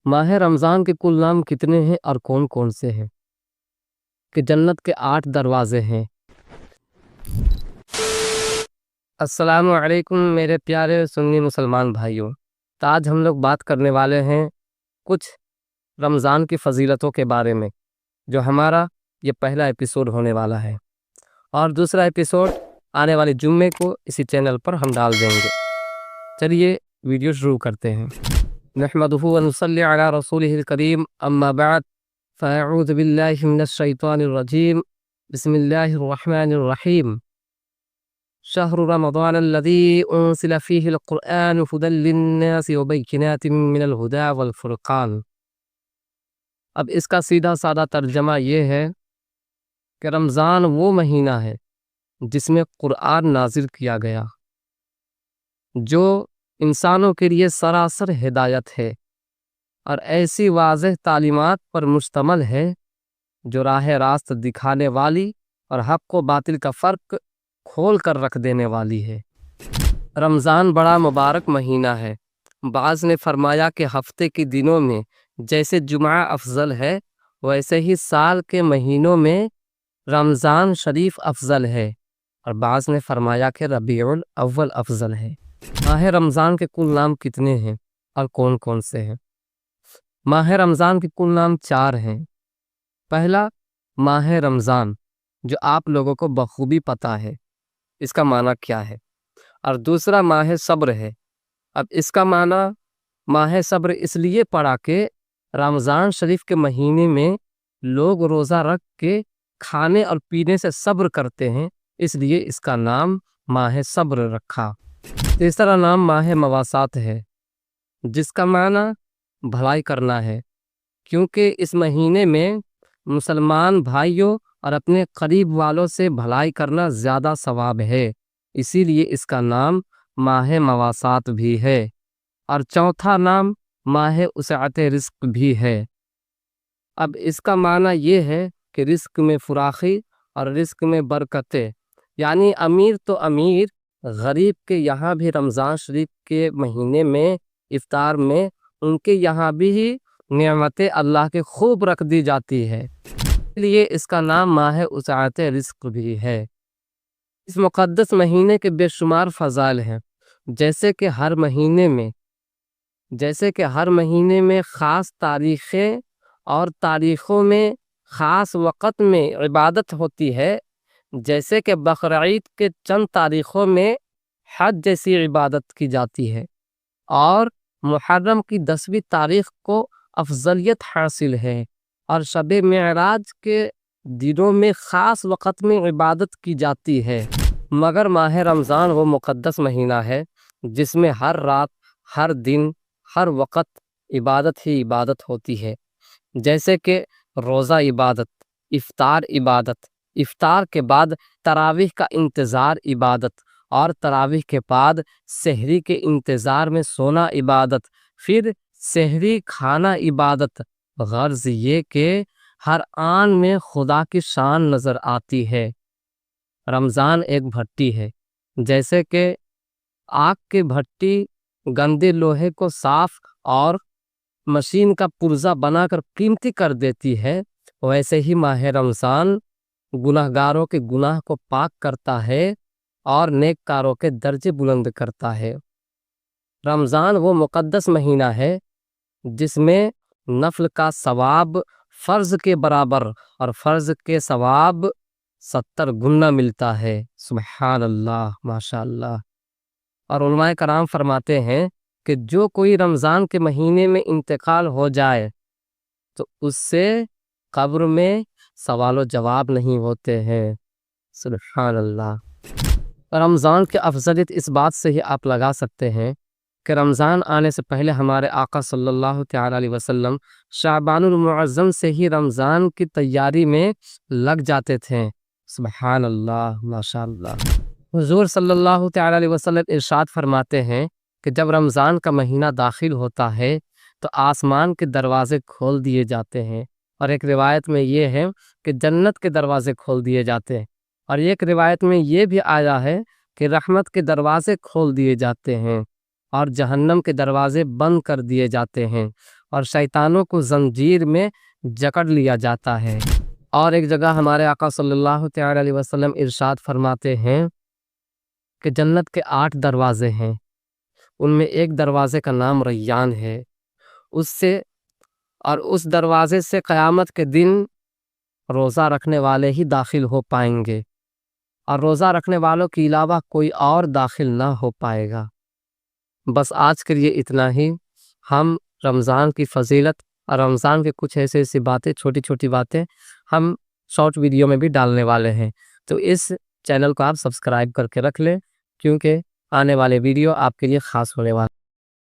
ماہ رمضان کے کل نام کتنے ہیں اور کون کون سے ہیں؟ کہ جنت کے 8 دروازے ہیں۔ السلام علیکم میرے پیارے سنی مسلمان بھائیوں، آج ہم لوگ بات کرنے والے ہیں کچھ رمضان کی فضیلتوں کے بارے میں، جو ہمارا یہ پہلا ایپیسوڈ ہونے والا ہے، اور دوسرا ایپیسوڈ آنے والے جمعے کو اسی چینل پر ہم ڈال دیں گے۔ چلیے ویڈیو شروع کرتے ہیں۔ نحمدہ ونصلی علی رسولہ الکریم، اما بعد فاعوذ باللہ من الشیطان الرجیم، بسم اللہ الرحمن الرحیم۔ شہر رمضان الذی انزل فیہ القرآن ھدی للناس وبینات من الھدی والفرقان۔ اب اس کا سیدھا سادہ ترجمہ یہ ہے کہ رمضان وہ مہینہ ہے جس میں قرآن نازل کیا گیا، جو انسانوں کے لیے سراسر ہدایت ہے اور ایسی واضح تعلیمات پر مشتمل ہے جو راہ راست دکھانے والی اور حق و باطل کا فرق کھول کر رکھ دینے والی ہے۔ رمضان بڑا مبارک مہینہ ہے۔ بعض نے فرمایا کہ ہفتے کے دنوں میں جیسے جمعہ افضل ہے، ویسے ہی سال کے مہینوں میں رمضان شریف افضل ہے، اور بعض نے فرمایا کہ ربیع الاول افضل ہے۔ ماہ رمضان کے کل نام کتنے ہیں اور کون کون سے ہیں؟ ماہ رمضان کے کل نام 4 ہیں۔ پہلا ماہ رمضان، جو آپ لوگوں کو بخوبی پتہ ہے اس کا معنی کیا ہے، اور دوسرا ماہ صبر ہے۔ اب اس کا معنی ماہ صبر اس لیے پڑا کہ رمضان شریف کے مہینے میں لوگ روزہ رکھ کے کھانے اور پینے سے صبر کرتے ہیں، اس لیے اس کا نام ماہ صبر رکھا۔ تیسرا نام ماہ مواسات ہے، جس کا معنی بھلائی کرنا ہے، کیونکہ اس مہینے میں مسلمان بھائیوں اور اپنے قریب والوں سے بھلائی کرنا زیادہ ثواب ہے، اسی لیے اس کا نام ماہ مواسات بھی ہے۔ اور چوتھا نام ماہ وسعت رزق بھی ہے۔ اب اس کا معنی یہ ہے کہ رزق میں فراخی اور رزق میں برکتیں، یعنی امیر تو امیر، غریب کے یہاں بھی رمضان شریف کے مہینے میں افطار میں ان کے یہاں بھی نعمتیں اللہ کے خوب رکھ دی جاتی ہے، اس لیے اس کا نام ماہ وسعت رزق بھی ہے۔ اس مقدس مہینے کے بے شمار فضائل ہیں، جیسے کہ ہر مہینے میں خاص تاریخیں اور تاریخوں میں خاص وقت میں عبادت ہوتی ہے، جیسے کہ بقرعید کے چند تاریخوں میں حج جیسی عبادت کی جاتی ہے، اور محرم کی 10ویں تاریخ کو افضلیت حاصل ہے، اور شب معراج کے دنوں میں خاص وقت میں عبادت کی جاتی ہے۔ مگر ماہ رمضان وہ مقدس مہینہ ہے جس میں ہر رات، ہر دن، ہر وقت عبادت ہی عبادت ہوتی ہے، جیسے کہ روزہ عبادت، افطار عبادت، افطار کے بعد تراویح کا انتظار عبادت، اور تراویح کے بعد سحری کے انتظار میں سونا عبادت، پھر سحری کھانا عبادت۔ غرض یہ کہ ہر آن میں خدا کی شان نظر آتی ہے۔ رمضان ایک بھٹی ہے، جیسے کہ آگ کے بھٹی گندے لوہے کو صاف اور مشین کا پرزہ بنا کر قیمتی کر دیتی ہے، ویسے ہی ماہ رمضان گناہگاروں کے گناہ کو پاک کرتا ہے اور نیک کاروں کے درجے بلند کرتا ہے۔ رمضان وہ مقدس مہینہ ہے جس میں نفل کا ثواب فرض کے برابر اور فرض کے ثواب 70 گنا ملتا ہے۔ سبحان اللہ، ماشاء اللہ۔ اور علماء کرام فرماتے ہیں کہ جو کوئی رمضان کے مہینے میں انتقال ہو جائے تو اس سے قبر میں سوال و جواب نہیں ہوتے ہیں۔ سبحان اللہ۔ رمضان کی افضلیت اس بات سے ہی آپ لگا سکتے ہیں کہ رمضان آنے سے پہلے ہمارے آقا صلی اللہ تعالی علیہ وسلم شعبان المعظم سے ہی رمضان کی تیاری میں لگ جاتے تھے۔ سبحان اللہ، ماشاء اللہ۔ حضور صلی اللہ تعالی علیہ وسلم ارشاد فرماتے ہیں کہ جب رمضان کا مہینہ داخل ہوتا ہے تو آسمان کے دروازے کھول دیے جاتے ہیں، اور ایک روایت میں یہ ہے کہ جنت کے دروازے کھول دیے جاتے ہیں، اور ایک روایت میں یہ بھی آیا ہے کہ رحمت کے دروازے کھول دیے جاتے ہیں اور جہنم کے دروازے بند کر دیے جاتے ہیں، اور شیطانوں کو زنجیر میں جکڑ لیا جاتا ہے۔ اور ایک جگہ ہمارے آقا صلی اللہ تعالی علیہ وسلم ارشاد فرماتے ہیں کہ جنت کے 8 دروازے ہیں، ان میں ایک دروازے کا نام ریان ہے، اس دروازے سے قیامت کے دن روزہ رکھنے والے ہی داخل ہو پائیں گے، اور روزہ رکھنے والوں کے علاوہ کوئی اور داخل نہ ہو پائے گا۔ بس آج کے لیے اتنا ہی۔ ہم رمضان کی فضیلت اور رمضان کے کچھ ایسی باتیں، چھوٹی چھوٹی باتیں ہم شارٹ ویڈیو میں بھی ڈالنے والے ہیں، تو اس چینل کو آپ سبسکرائب کر کے رکھ لیں، کیونکہ آنے والے ویڈیو آپ کے لیے خاص ہونے والے